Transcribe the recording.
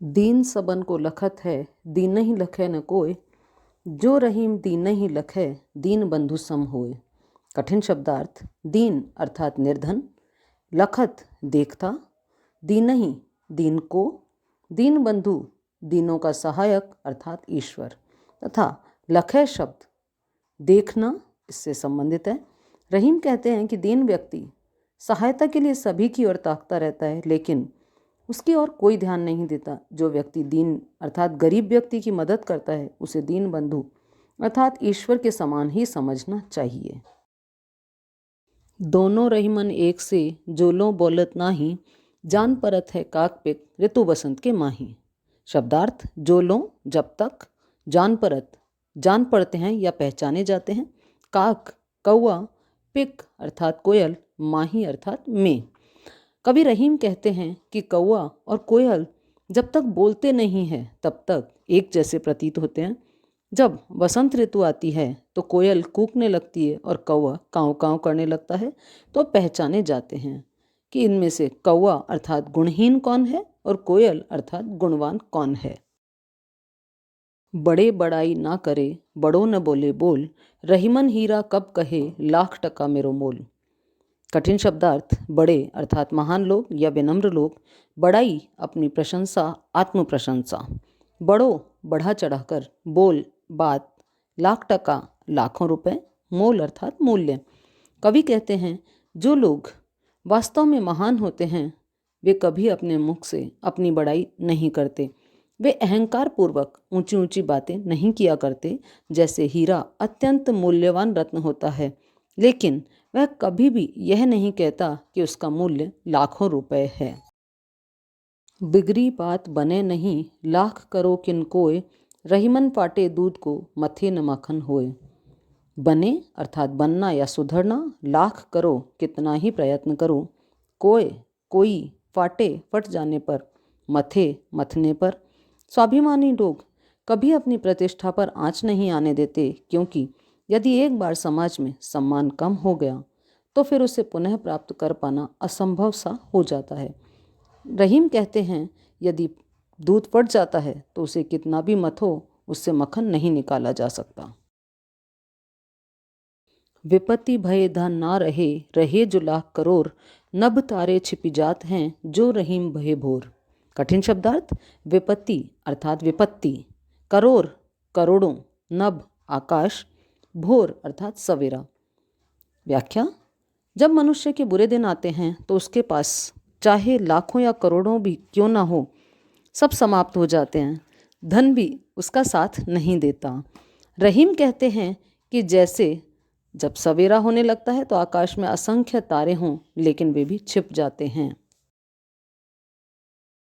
दीन सबन को लखत है, दीन ही लखे न कोय। जो रहीम दीन ही लखे, दीन बंधु सम होए। कठिन शब्दार्थ। दीन अर्थात निर्धन, लखत देखता, दीन ही दीन को, दीन बंधु दीनों का सहायक अर्थात ईश्वर, तथा लखे शब्द देखना इससे संबंधित है। रहीम कहते हैं कि दीन व्यक्ति सहायता के लिए सभी की ओर ताकता रहता है, लेकिन उसकी ओर कोई ध्यान नहीं देता। जो व्यक्ति दीन अर्थात गरीब व्यक्ति की मदद करता है, उसे दीन बंधु अर्थात ईश्वर के समान ही समझना चाहिए। दोनों रहीमन एक से, जो लो बोलत नाही, जान परत है काक पिक, ऋतु बसंत के माही। शब्दार्थ। जो लो जब तक, जान परत जान पड़ते हैं या पहचाने जाते हैं, काक कौआ, पिक अर्थात कोयल, माही अर्थात में। कवि रहीम कहते हैं कि कौआ और कोयल जब तक बोलते नहीं हैं तब तक एक जैसे प्रतीत होते हैं। जब वसंत ऋतु आती है तो कोयल कूकने लगती है और कौआ काँव काँव करने लगता है, तो पहचाने जाते हैं कि इनमें से कौआ अर्थात गुणहीन कौन है और कोयल अर्थात गुणवान कौन है। बड़े बड़ाई ना करे, बड़ो न बोले बोल, रहीमन हीरा कब कहे, लाख टका मेरो मोल। कठिन शब्दार्थ। बड़े अर्थात महान लोग या विनम्र लोग, बड़ाई अपनी प्रशंसा, आत्म प्रशंसा, बड़ो बढ़ा चढ़ाकर, बोल बात, लाख टका लाखों रुपए, मोल अर्थात मूल्य। कवि कहते हैं जो लोग वास्तव में महान होते हैं वे कभी अपने मुख से अपनी बड़ाई नहीं करते। वे अहंकार पूर्वक ऊंची ऊंची बातें नहीं किया करते। जैसे हीरा अत्यंत मूल्यवान रत्न होता है, लेकिन वह कभी भी यह नहीं कहता कि उसका मूल्य लाखों रुपए है। बिगड़ी बात बने नहीं, लाख करो किन कोय, रहीमन फाटे दूध को, मथे न माखन होए। बने अर्थात बनना या सुधरना, लाख करो कितना ही प्रयत्न करो, कोय कोई, फाटे फट जाने पर, मथे मथने पर। स्वाभिमानी लोग कभी अपनी प्रतिष्ठा पर आंच नहीं आने देते, क्योंकि यदि एक बार समाज में सम्मान कम हो गया तो फिर उसे पुनः प्राप्त कर पाना असंभव सा हो जाता है। रहीम कहते हैं यदि दूध फट जाता है तो उसे कितना भी मथो, उससे मक्खन नहीं निकाला जा सकता। विपत्ति भय धन ना रहे, रहे जो लाख करोड़, नभ तारे छिपी जात हैं, जो रहीम भये भोर। कठिन शब्दार्थ। विपत्ति अर्थात विपत्ति, करोड़ करोड़ों, नभ आकाश, भोर अर्थात सवेरा। व्याख्या। जब मनुष्य के बुरे दिन आते हैं तो उसके पास चाहे लाखों या करोड़ों भी क्यों ना हो, सब समाप्त हो जाते हैं। धन भी उसका साथ नहीं देता। रहीम कहते हैं कि जैसे जब सवेरा होने लगता है तो आकाश में असंख्य तारे हों, लेकिन वे भी छिप जाते हैं।